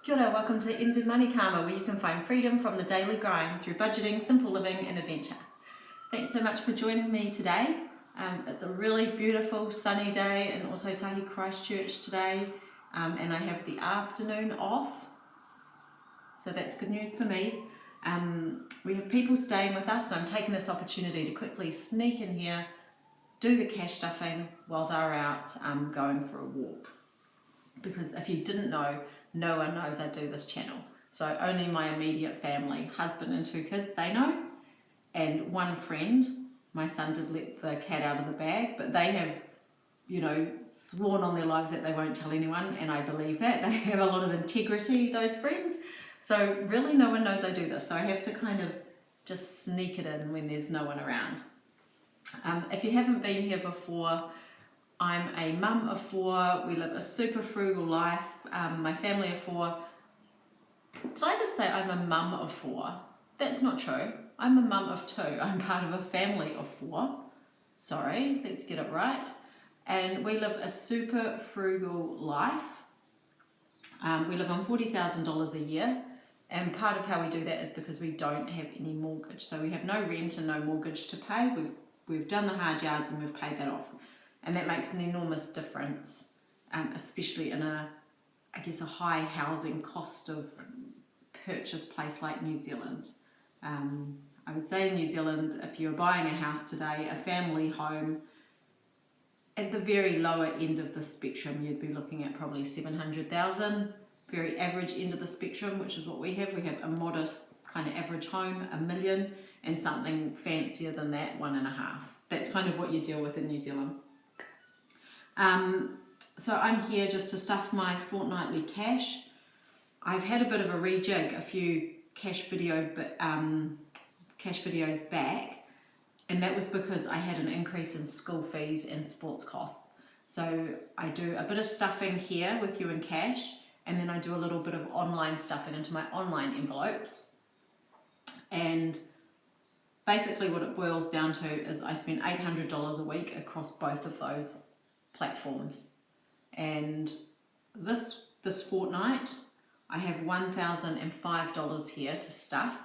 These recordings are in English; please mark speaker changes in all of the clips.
Speaker 1: Kia ora, welcome to NZ Money Karma, where you can find freedom from the daily grind through budgeting, simple living and adventure. Thanks so much for joining me today. It's a really beautiful sunny day in Ōtautahi Christchurch today, and I have the afternoon off, so that's good news for me. We have people staying with us, so I'm taking this opportunity to quickly sneak in here, do the cash stuffing while they're out going for a walk. Because if you didn't know, no one knows I do this channel. So only my immediate family, husband and 2 kids, they know. And one friend, my son did let the cat out of the bag, but they have, sworn on their lives that they won't tell anyone, and I believe that. They have a lot of integrity, those friends. So really no one knows I do this. So I have to kind of just sneak it in when there's no one around. If you haven't been here before, I'm a mum of 4, we live a super frugal life, my family of 4. Did I just say I'm a mum of 4? That's not true. I'm a mum of 2. I'm part of a family of 4. Sorry, let's get it right. And we live a super frugal life. We live on $40,000 a year, and part of how we do that is because we don't have any mortgage. So we have no rent and no mortgage to pay. We've done the hard yards and we've paid that off. And that makes an enormous difference, especially in a high housing cost of purchase place like New Zealand. I would say in New Zealand, if you're buying a house today, a family home, at the very lower end of the spectrum, you'd be looking at probably 700,000. Very average end of the spectrum, which is what we have. We have a modest kind of average home, $1 million, and something fancier than that, 1.5. That's kind of what you deal with in New Zealand. So I'm here just to stuff my fortnightly cash. I've had a bit of a rejig, a few cash videos back, and that was because I had an increase in school fees and sports costs. So I do a bit of stuffing here with you in cash, and then I do a little bit of online stuffing into my online envelopes. And basically what it boils down to is I spend $800 a week across both of those platforms. And this fortnight I have $1,005 here to stuff,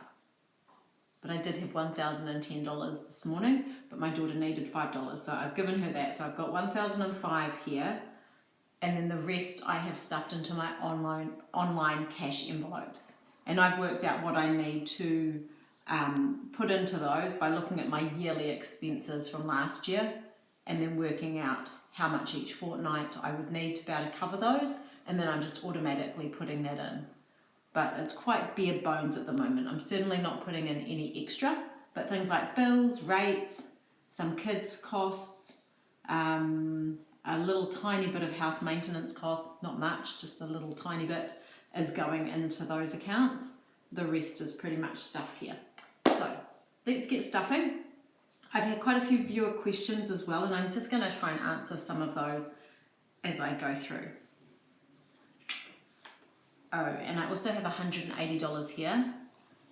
Speaker 1: but I did have $1,010 this morning, but my daughter needed $5, so I've given her that. So I've got $1,005 here, and then the rest I have stuffed into my online cash envelopes. And I've worked out what I need to put into those by looking at my yearly expenses from last year, and then working out how much each fortnight I would need to be able to cover those, and then I'm just automatically putting that in. But it's quite bare bones at the moment. I'm certainly not putting in any extra, but things like bills, rates, some kids' costs, a little tiny bit of house maintenance costs, not much, just a little tiny bit, is going into those accounts. The rest is pretty much stuffed here. So let's get stuffing. I've had quite a few viewer questions as well, and I'm just going to try and answer some of those as I go through. Oh, and I also have $180 here.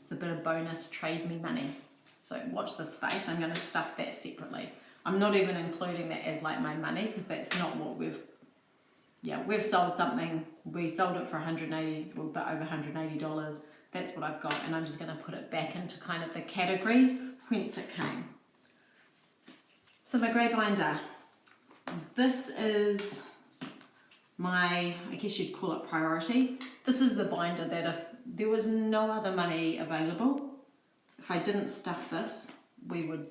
Speaker 1: It's a bit of bonus trade me money. So watch this space. I'm going to stuff that separately. I'm not even including that as like my money, because that's not what we've sold something. We sold it for $180, well, but over $180. That's what I've got, and I'm just going to put it back into kind of the category whence it came. So my grey binder, this is my, I guess you'd call it priority. This is the binder that if there was no other money available, if I didn't stuff this, we would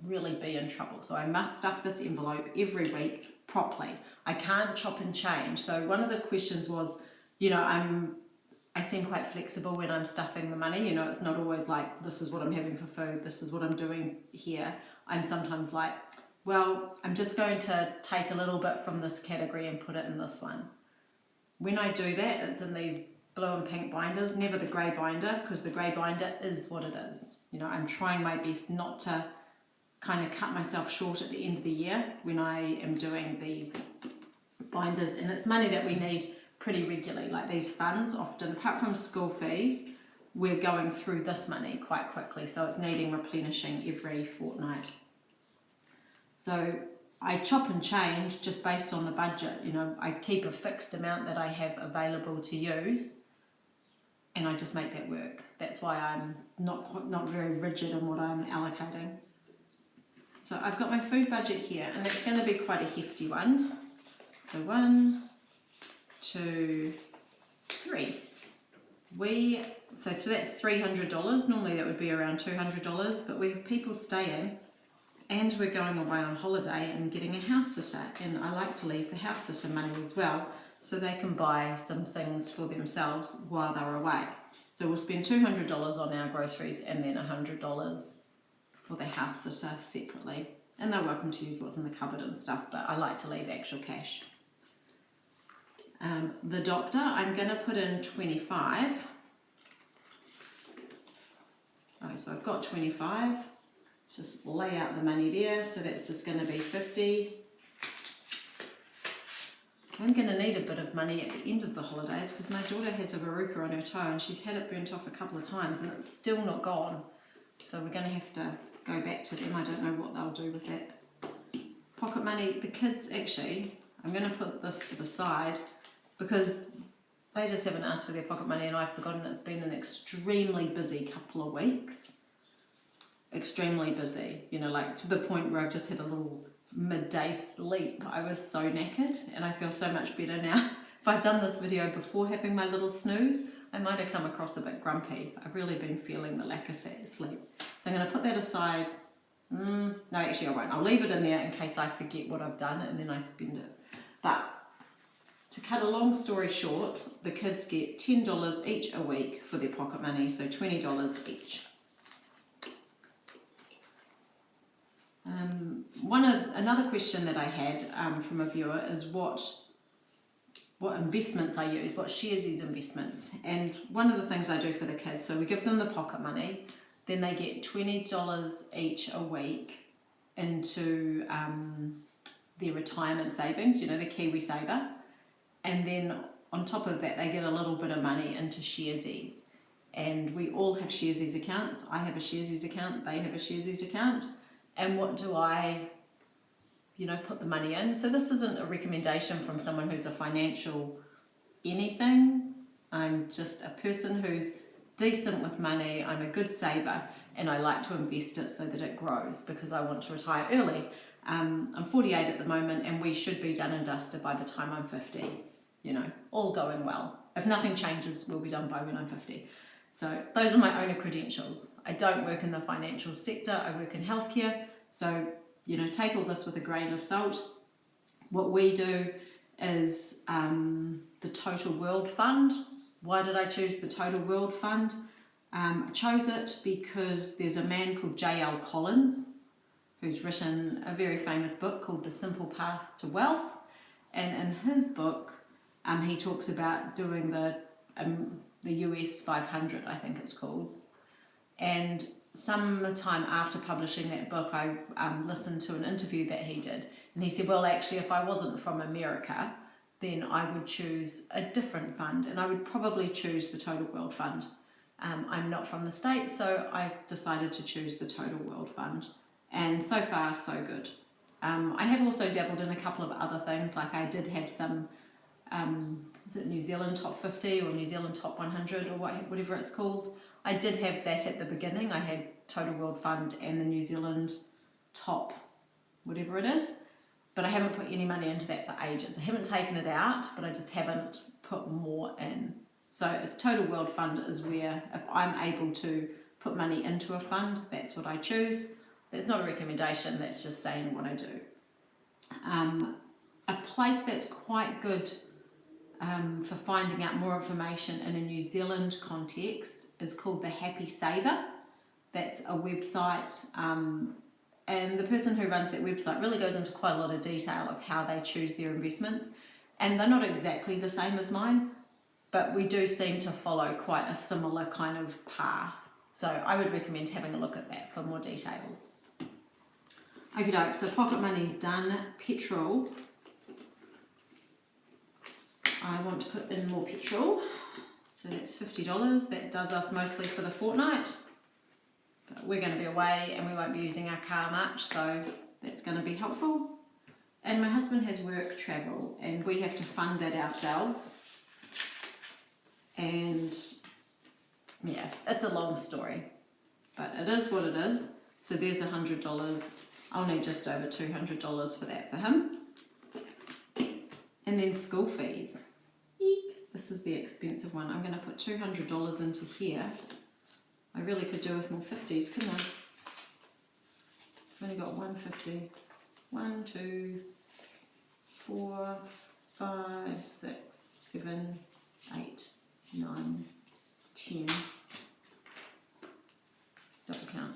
Speaker 1: really be in trouble. So I must stuff this envelope every week properly. I can't chop and change. So one of the questions was, I seem quite flexible when I'm stuffing the money. It's not always like, this is what I'm having for food, this is what I'm doing here. I'm sometimes like, well, I'm just going to take a little bit from this category and put it in this one. When I do that, it's in these blue and pink binders, never the grey binder, because the grey binder is what it is. I'm trying my best not to kind of cut myself short at the end of the year when I am doing these binders, and it's money that we need pretty regularly, like these funds often, apart from school fees, we're going through this money quite quickly, so it's needing replenishing every fortnight. So I chop and change just based on the budget. I keep a fixed amount that I have available to use, and I just make that work. That's why I'm not very rigid in what I'm allocating. So I've got my food budget here, and that's going to be quite a hefty one. So 1, 2, 3. So that's $300. Normally that would be around $200, but we have people staying, and we're going away on holiday and getting a house sitter, and I like to leave the house sitter money as well, so they can buy some things for themselves while they're away. So we'll spend $200 on our groceries and then $100 for the house sitter separately. And they're welcome to use what's in the cupboard and stuff, but I like to leave actual cash. The doctor, I'm going to put in 25. Oh, so I've got 25. Let's just lay out the money there. So that's just going to be 50. I'm going to need a bit of money at the end of the holidays because my daughter has a verruca on her toe and she's had it burnt off a couple of times and it's still not gone. So we're going to have to go back to them. I don't know what they'll do with that. Pocket money, the kids actually, I'm going to put this to the side because they just haven't asked for their pocket money and I've forgotten. It's been an extremely busy couple of weeks. Extremely busy, you know, like to the point where I've just had a little midday sleep. I was so knackered and I feel so much better now. If I'd done this video before having my little snooze, I might have come across a bit grumpy. I've really been feeling the lack of sleep. So I'm going to put that aside. No, actually I won't. I'll leave it in there in case I forget what I've done and then I spend it. But to cut a long story short, the kids get $10 each a week for their pocket money, so $20 each. Another question that I had from a viewer is what investments I use, what Sharesies investments. And one of the things I do for the kids, so we give them the pocket money, then they get $20 each a week into their retirement savings, you know, the Kiwi Saver. And then on top of that, they get a little bit of money into Sharesies. And we all have Sharesies accounts. I have a Sharesies account, they have a Sharesies account. And what do I, you know, put the money in? So this isn't a recommendation from someone who's a financial anything. I'm just a person who's decent with money. I'm a good saver and I like to invest it so that it grows because I want to retire early. I'm 48 at the moment and we should be done and dusted by the time I'm 50. You know, all going well. If nothing changes, we'll be done by when I'm 50. So those are my owner credentials. I don't work in the financial sector, I work in healthcare. So, you know, take all this with a grain of salt. What we do is the Total World Fund. Why did I choose the Total World Fund? I chose it because there's a man called J.L. Collins who's written a very famous book called The Simple Path to Wealth. And in his book, he talks about doing the US 500, I think it's called. And sometime after publishing that book, I listened to an interview that he did. And he said, well, actually, if I wasn't from America, then I would choose a different fund. And I would probably choose the Total World Fund. I'm not from the States, so I decided to choose the Total World Fund. And so far, so good. I have also dabbled in a couple of other things, like I did have some is it New Zealand Top 50 or New Zealand Top 100 or whatever it's called. I did have that at the beginning. I had Total World Fund and the New Zealand Top whatever it is, but I haven't put any money into that for ages. I haven't taken it out, but I just haven't put more in. So it's Total World Fund is where if I'm able to put money into a fund, that's what I choose. That's not a recommendation, that's just saying what I do. A place that's quite good for finding out more information in a New Zealand context is called the Happy Saver. That's a website and the person who runs that website really goes into quite a lot of detail of how they choose their investments, and they're not exactly the same as mine, but we do seem to follow quite a similar kind of path. So I would recommend having a look at that for more details. Okay, doke, so pocket money's done. Petrol. I want to put in more petrol, so that's $50. That does us mostly for the fortnight. But we're going to be away and we won't be using our car much, so that's going to be helpful. And my husband has work travel and we have to fund that ourselves. And yeah, it's a long story, but it is what it is. So there's $100. I'll need just over $200 for that for him. And then school fees. Eek. This is the expensive one. I'm going to put $200 into here. I really could do with more 50s, couldn't I? I've only got 150. 1, 2, 4, 5, 6, 7, 8, 9, 10. Let's double count.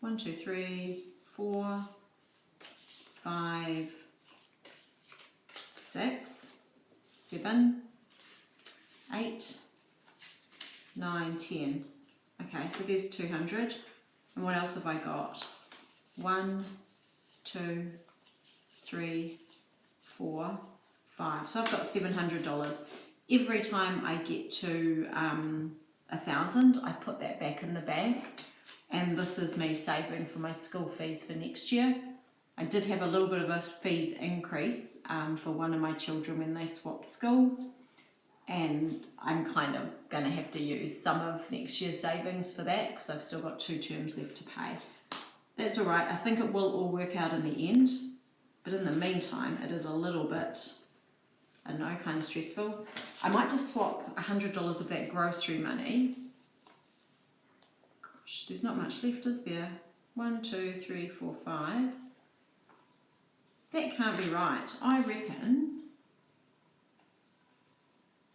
Speaker 1: 1, 2, 3, 4, 5, 6, 7, 8, 9, 10. Okay, so there's 200. And what else have I got? 1, 2, 3, 4, 5. So I've got $700. Every time I get to 1,000, I put that back in the bank. And this is me saving for my school fees for next year. I did have a little bit of a fees increase for one of my children when they swapped schools. And I'm kind of going to have to use some of next year's savings for that because I've still got 2 terms left to pay. That's all right. I think it will all work out in the end. But in the meantime, it is a little bit, I don't know, kind of stressful. I might just swap $100 of that grocery money. Gosh, there's not much left, is there? 1, 2, 3, 4, 5. That can't be right. I reckon...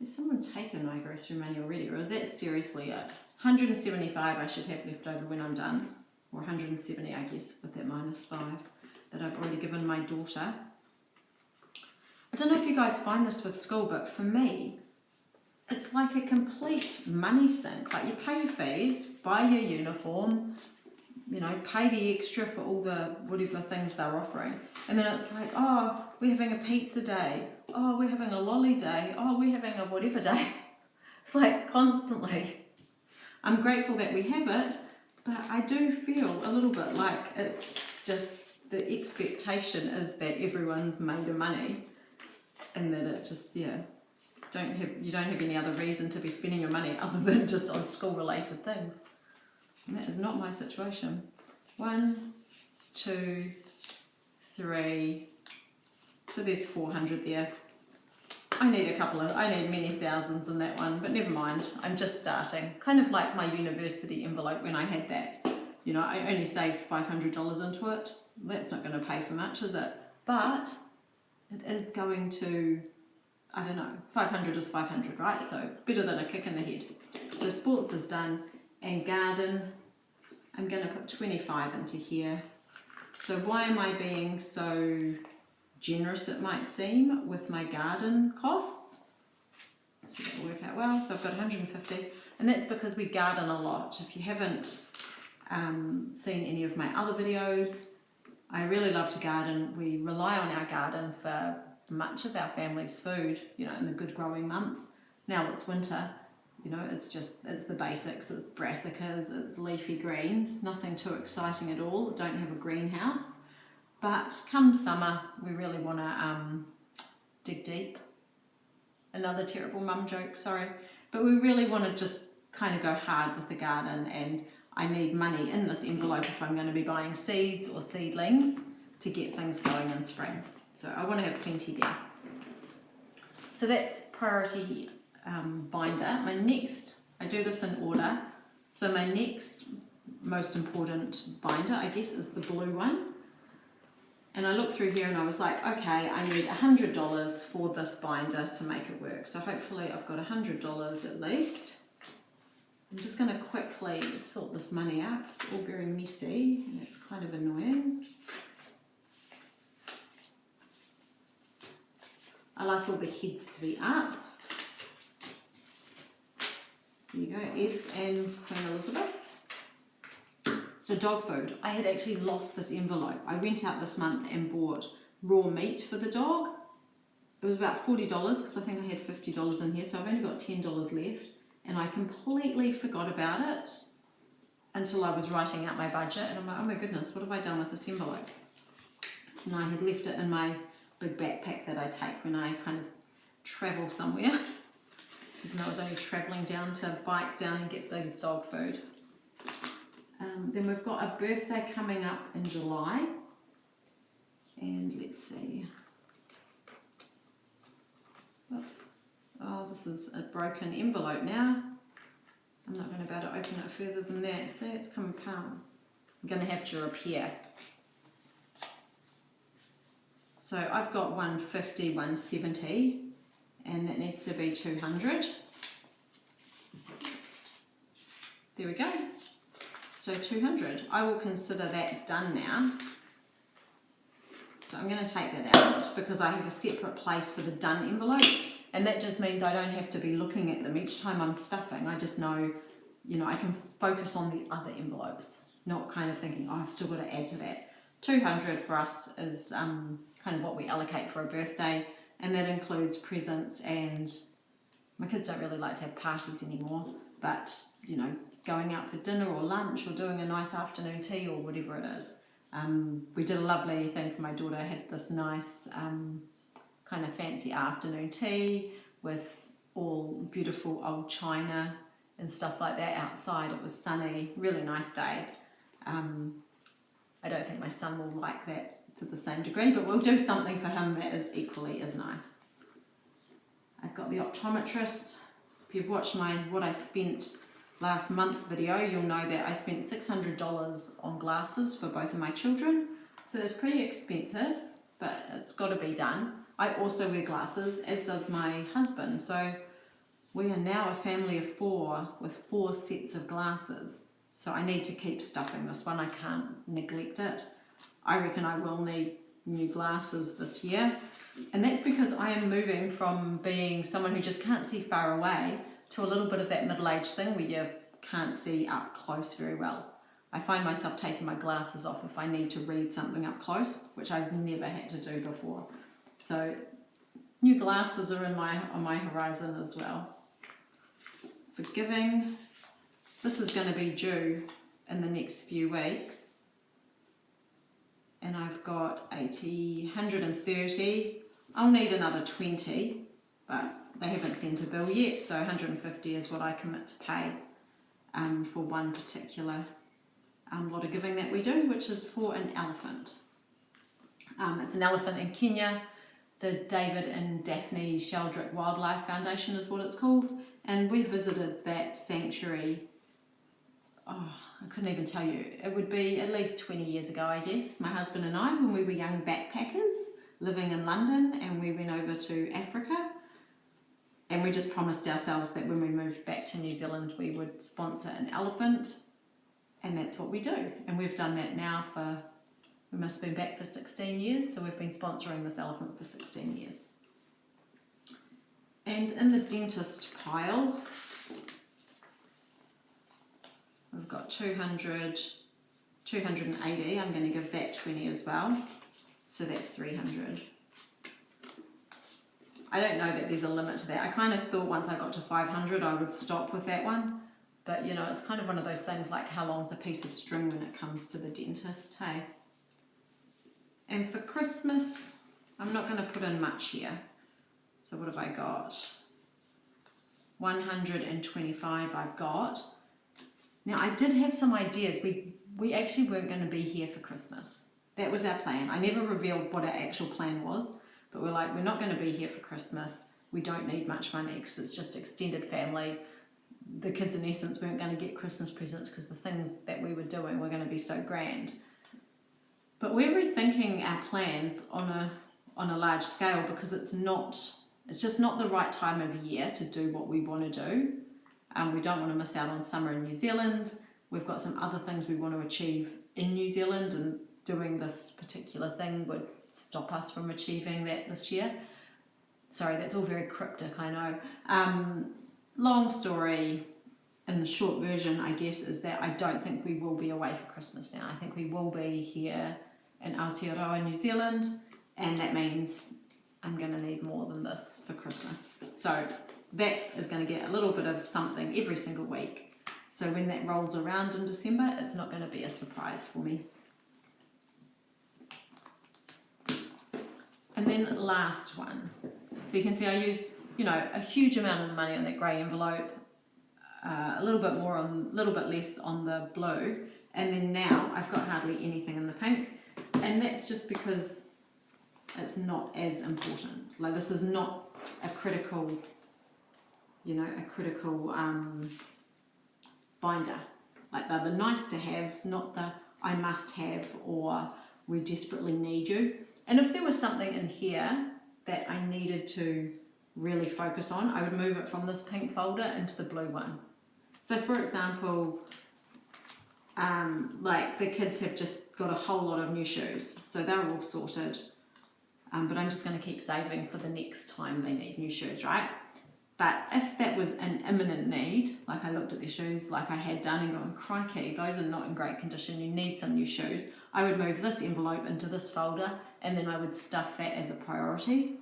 Speaker 1: Has someone taken my grocery money already, or is that seriously it? 175 I should have left over when I'm done, or 170 I guess, with that -5 that I've already given my daughter. I don't know if you guys find this with school, but for me, it's like a complete money sink. Like you pay your fees, buy your uniform, you know, pay the extra for all the whatever things they're offering. And then it's like, oh, we're having a pizza day. Oh, we're having a lolly day. Oh, we're having a whatever day. It's like constantly. I'm grateful that we have it, but I do feel a little bit like it's just the expectation is that everyone's made of money and that it just, yeah, you don't have any other reason to be spending your money other than just on school-related things. And that is not my situation. 1, 2, 3. So there's 400 there. I need many thousands in that one, but never mind. I'm just starting. Kind of like my university envelope when I had that. You know, I only saved $500 into it. That's not going to pay for much, is it? But it is going to, I don't know, 500 is 500, right? So better than a kick in the head. So sports is done. And garden, I'm going to put 25 into here. So why am I being so generous, it might seem, with my garden costs? So that will work out well. So I've got 150, and that's because we garden a lot. If you haven't seen any of my other videos, I really love to garden. We rely on our garden for much of our family's food, you know, in the good growing months. Now it's winter. You know, it's the basics, it's brassicas, it's leafy greens, nothing too exciting at all. Don't have a greenhouse. But come summer, we really want to dig deep. Another terrible mum joke, sorry. But we really want to just kind of go hard with the garden, and I need money in this envelope if I'm going to be buying seeds or seedlings to get things going in spring. So I want to have plenty there. So that's priority binder. My next, I do this in order, so my next most important binder, I guess, is the blue one. And I looked through here and I was like, okay, I need $100 for this binder to make it work. So hopefully I've got $100 at least. I'm just going to quickly sort this money out. It's all very messy and it's kind of annoying. I like all the heads to be up. There you go, Ed's and Queen Elizabeth's. So dog food. I had actually lost this envelope. I went out this month and bought raw meat for the dog. It was about $40 because I think I had $50 in here, so I've only got $10 left. And I completely forgot about it until I was writing out my budget. And I'm like, oh my goodness, what have I done with this envelope? And I had left it in my big backpack that I take when I kind of travel somewhere. even though I was only travelling down to bike down and get the dog food. Then we've got a birthday coming up in July, and let's see. Oops. Oh, this is a broken envelope now. I'm not going to be able to open it further than that. See, it's come apart. I'm going to have to repair. So I've got 150, 170, and that needs to be 200. There we go. So 200. I will consider that done now. So I'm going to take that out because I have a separate place for the done envelopes, and that just means I don't have to be looking at them each time I'm stuffing. I just know, you know, I can focus on the other envelopes, not kind of thinking, oh, I've still got to add to that. 200 for us is kind of what we allocate for a birthday, and that includes presents, and my kids don't really like to have parties anymore, but, you know, going out for dinner or lunch or doing a nice afternoon tea or whatever it is. We did a lovely thing for my daughter, had this nice kind of fancy afternoon tea with all beautiful old china and stuff like that outside. It was sunny, really nice day. I don't think my son will like that to the same degree, but we'll do something for him that is equally as nice. I've got the optometrist. If you've watched my what I spent last month video, you'll know that I spent $600 on glasses for both of my children. So that's pretty expensive, but it's got to be done. I also wear glasses, as does my husband. So we are now a family of 4 with 4 sets of glasses. So I need to keep stuffing this one. I can't neglect it. I reckon I will need new glasses this year. And that's because I am moving from being someone who just can't see far away to a little bit of that middle-aged thing where you can't see up close very well. I find myself taking my glasses off if I need to read something up close, which I've never had to do before. So new glasses are on my horizon as well. For giving, this is going to be due in the next few weeks. And I've got 80, 130. I'll need another 20, but they haven't sent a bill yet, so 150 is what I commit to pay for one particular lot of giving that we do, which is for an elephant. It's an elephant in Kenya. The David and Daphne Sheldrick Wildlife Foundation is what it's called, and we visited that sanctuary, oh, I couldn't even tell you, it would be at least 20 years ago, I guess, my husband and I, when we were young backpackers living in London, and we went over to Africa. And we just promised ourselves that when we moved back to New Zealand, we would sponsor an elephant. And that's what we do. And we've done that now for, we must have been back for 16 years. So we've been sponsoring this elephant for 16 years. And in the dentist pile, we've got 200, 280. I'm going to give that 20 as well. So that's 300. I don't know that there's a limit to that. I kind of thought once I got to 500 I would stop with that one. But you know, it's kind of one of those things like how long's a piece of string when it comes to the dentist, hey? And for Christmas, I'm not going to put in much here. So what have I got? 125 I've got. Now I did have some ideas. We actually weren't going to be here for Christmas. That was our plan. I never revealed what our actual plan was. But we're like, we're not going to be here for Christmas. We don't need much money because it's just extended family. The kids, in essence, weren't going to get Christmas presents because the things that we were doing were going to be so grand. But we're rethinking our plans on a large scale because it's just not the right time of year to do what we want to do. We don't want to miss out on summer in New Zealand. We've got some other things we want to achieve in New Zealand, and doing this particular thing would stop us from achieving that this year. Sorry, that's all very cryptic, I know. Long story, in the short version, I guess, is that I don't think we will be away for Christmas now. I think we will be here in Aotearoa, New Zealand, and that means I'm going to need more than this for Christmas. So that is going to get a little bit of something every single week. So when that rolls around in December, it's not going to be a surprise for me. And then last one. So you can see I use a huge amount of the money in that grey envelope, a little bit less on the blue, and then now I've got hardly anything in the pink, and that's just because it's not as important. Like, this is not a critical, binder. Like, they're the nice to haves, not the I must have or we desperately need you. And if there was something in here that I needed to really focus on, I would move it from this pink folder into the blue one. So for example, like the kids have just got a whole lot of new shoes, so they're all sorted, but I'm just going to keep saving for the next time they need new shoes, right? But if that was an imminent need, like I looked at their shoes like I had done and going, crikey, those are not in great condition, you need some new shoes, I would move this envelope into this folder and then I would stuff that as a priority.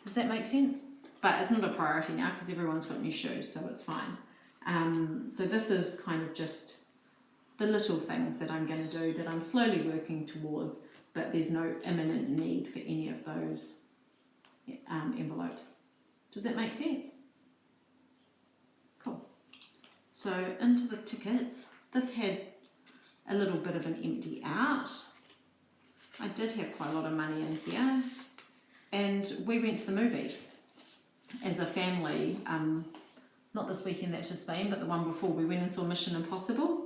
Speaker 1: Does that make sense? But it's not a priority now because everyone's got new shoes, so it's fine. So this is kind of just the little things that I'm going to do that I'm slowly working towards, but there's no imminent need for any of those envelopes. Does that make sense? Cool. So into the tickets, this had a little bit of an empty out. I did have quite a lot of money in here, and we went to the movies as a family. Not this weekend that's just been, but the one before, we went and saw Mission Impossible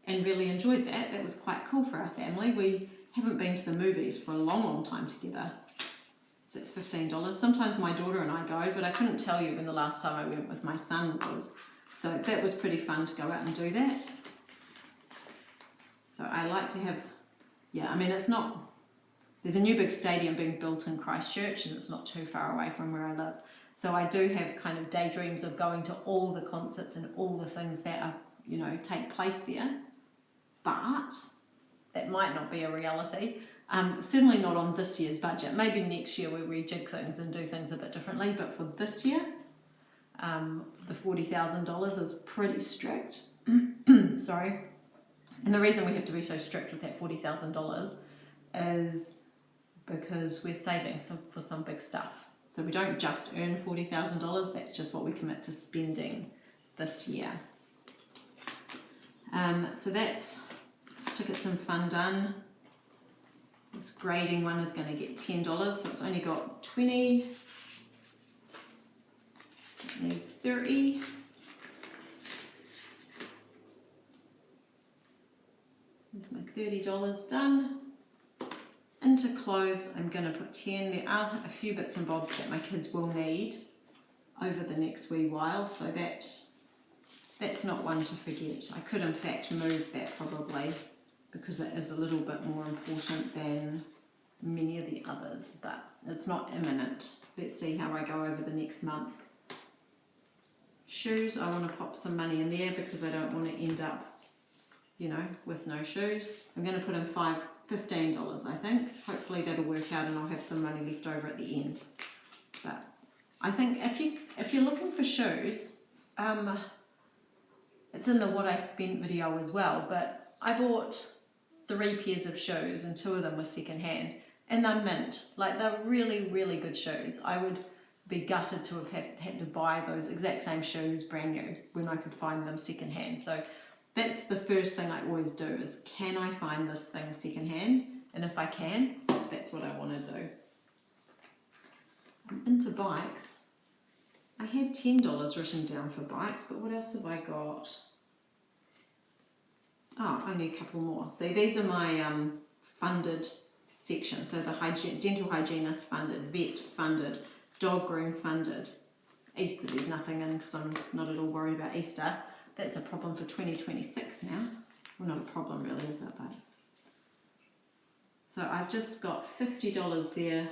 Speaker 1: and really enjoyed that. That was quite cool for our family. We haven't been to the movies for a long, long time together. So it's $15. Sometimes my daughter and I go, but I couldn't tell you when the last time I went with my son was. So that was pretty fun to go out and do that. So I like to have, it's not, there's a new big stadium being built in Christchurch and it's not too far away from where I live. So I do have kind of daydreams of going to all the concerts and all the things that are, take place there. But that might not be a reality. Certainly not on this year's budget. Maybe next year we rejig things and do things a bit differently. But for this year, the $40,000 is pretty strict. Sorry. And the reason we have to be so strict with that $40,000 is because we're saving for some big stuff. So we don't just earn $40,000, that's just what we commit to spending this year. So that's tickets and fun done. This grading one is going to get $10, so it's only got 20. It needs 30. There's my $30 done. Into clothes, I'm going to put 10. There are a few bits and bobs that my kids will need over the next wee while, so that's not one to forget. I could in fact move that probably because it is a little bit more important than many of the others, but it's not imminent. Let's see how I go over the next month. Shoes, I want to pop some money in there because I don't want to end up, with no shoes. I'm going to put in $15, I think. Hopefully that'll work out and I'll have some money left over at the end. But I think if you're looking for shoes, it's in the what I spent video as well, but I bought 3 pairs of shoes and 2 of them were second hand and they're mint. Like, they're really, really good shoes. I would be gutted to have had to buy those exact same shoes brand new when I could find them second hand. So that's the first thing I always do is, can I find this thing second hand? And if I can, that's what I want to do. I'm into bikes. I had $10 written down for bikes, but what else have I got? Oh, only a couple more. See, these are my funded sections. So the dental hygienist funded, vet funded, dog groom funded. Easter, there's nothing in because I'm not at all worried about Easter. That's a problem for 2026 now. Well, not a problem really, is it? But so I've just got $50 there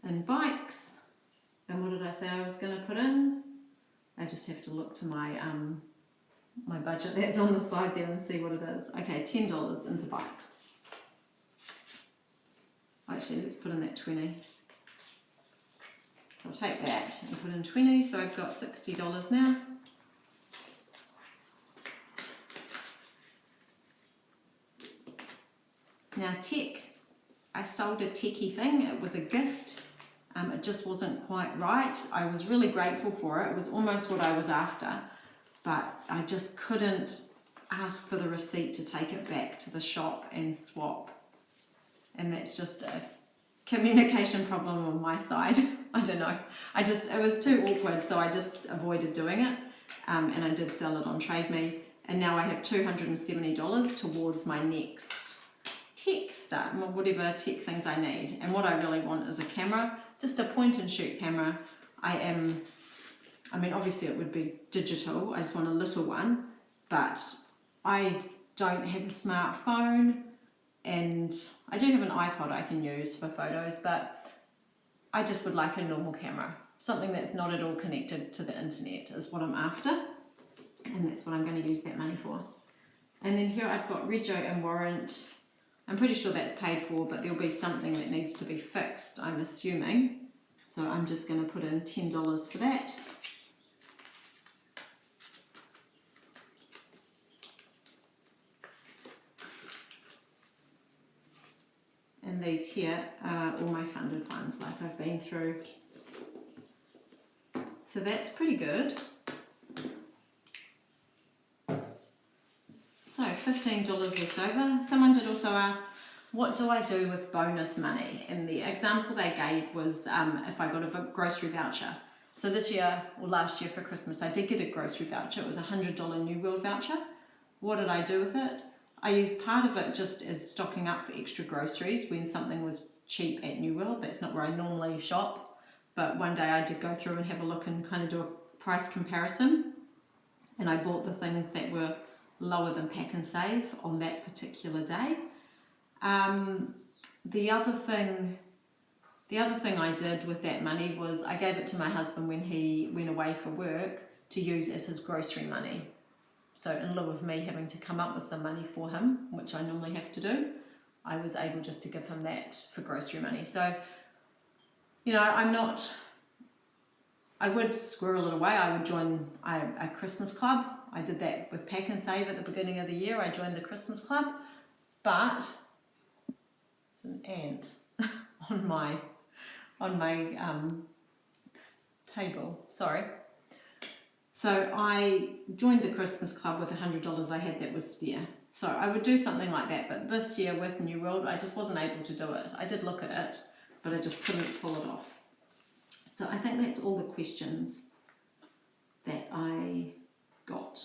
Speaker 1: in bikes. And what did I say I was going to put in? I just have to look to my my budget that's on the side there and see what it is. Okay, $10 into bikes. Actually, let's put in that 20. So I'll take that and put in 20, so I've got $60 now. Now tech, I sold a techie thing, it was a gift. It just wasn't quite right. I was really grateful for it. It was almost what I was after, but I just couldn't ask for the receipt to take it back to the shop and swap. And that's just a communication problem on my side. I don't know. It was too awkward, so I just avoided doing it. And I did sell it on Trade Me. And now I have $270 towards my next tech stuff, whatever tech things I need. And what I really want is a camera, just a point and shoot camera. I mean, obviously it would be digital. I just want a little one, but I don't have a smartphone, and I do have an iPod I can use for photos, but I just would like a normal camera. Something that's not at all connected to the internet is what I'm after, and that's what I'm going to use that money for. And then here I've got rego and warrant. I'm pretty sure that's paid for, but there'll be something that needs to be fixed, I'm assuming. So I'm just going to put in $10 for that. And these here are all my funded ones, like I've been through. So that's pretty good. So $15 left over. Someone did also ask, what do I do with bonus money? And the example they gave was if I got a grocery voucher. So this year, or last year for Christmas, I did get a grocery voucher. It was a $100 New World voucher. What did I do with it? I used part of it just as stocking up for extra groceries when something was cheap at New World. That's not where I normally shop, but one day I did go through and have a look and kind of do a price comparison, and I bought the things that were lower than Pack and Save on that particular day. The other thing I did with that money was I gave it to my husband when he went away for work to use as his grocery money. So in lieu of me having to come up with some money for him, which I normally have to do, I was able just to give him that for grocery money. So, you know, I would squirrel it away. I would join a Christmas club. I did that with Pack and Save at the beginning of the year. I joined the Christmas club, but it's an ant on my table. Sorry. So I joined the Christmas club with $100 I had that was spare. So I would do something like that, but this year with New World, I just wasn't able to do it. I did look at it, but I just couldn't pull it off. So I think that's all the questions that I got.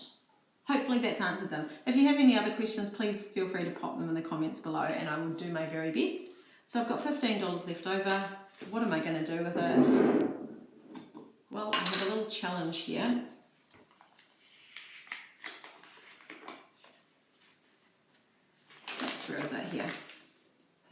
Speaker 1: Hopefully that's answered them. If you have any other questions, please feel free to pop them in the comments below and I will do my very best. So I've got $15 left over. What am I going to do with it? Well, I have a little challenge here. Where is it here?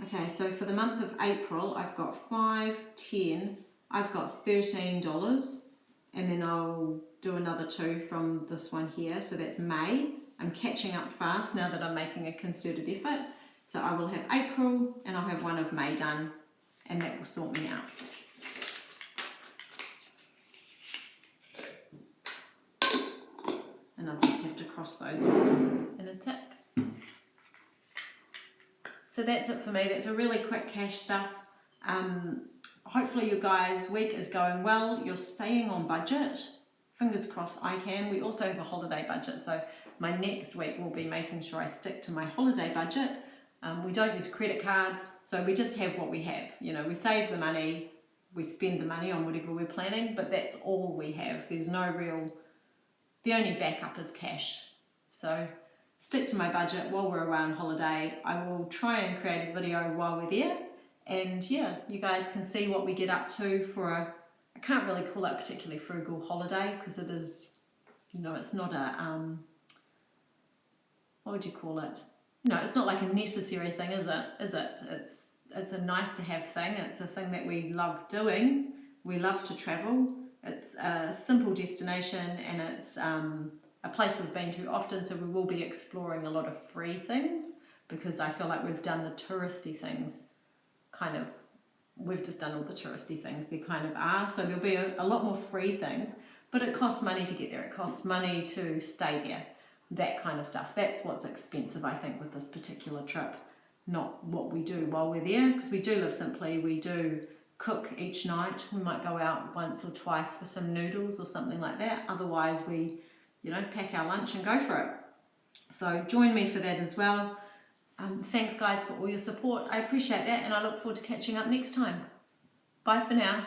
Speaker 1: Okay, so for the month of April, I've got 5, 10, I've got $13, and then I'll do another 2 from this one here, so that's May. I'm catching up fast now that I'm making a concerted effort. So I will have April, and I'll have one of May done, and that will sort me out. And I'll just have to cross those off in a tick. So that's it for me. That's a really quick cash stuff. Hopefully you guys' week is going well. You're staying on budget. Fingers crossed I can. We also have a holiday budget, so my next week will be making sure I stick to my holiday budget. We don't use credit cards, so we just have what we have. You know, we save the money, we spend the money on whatever we're planning, but that's all we have. There's no real, the only backup is cash. So stick to my budget while we're away on holiday. I will try and create a video while we're there, and yeah, you guys can see what we get up to for I can't really call it a particularly frugal holiday because it is, you know, it's not a, what would you call it? You know, it's not like a necessary thing, is it? It's a nice to have thing. It's a thing that we love doing. We love to travel. It's a simple destination, and it's a place we've been to often, so we will be exploring a lot of free things because I feel like we've done the touristy things we've just done all the touristy things there kind of are, so there'll be a lot more free things, but it costs money to get there, it costs money to stay there, that kind of stuff. That's what's expensive, I think, with this particular trip, not what we do while we're there, because we do live simply, we do cook each night. We might go out once or twice for some noodles or something like that. Otherwise we, pack our lunch and go for it. So join me for that as well. Thanks guys for all your support. I appreciate that, and I look forward to catching up next time. Bye for now.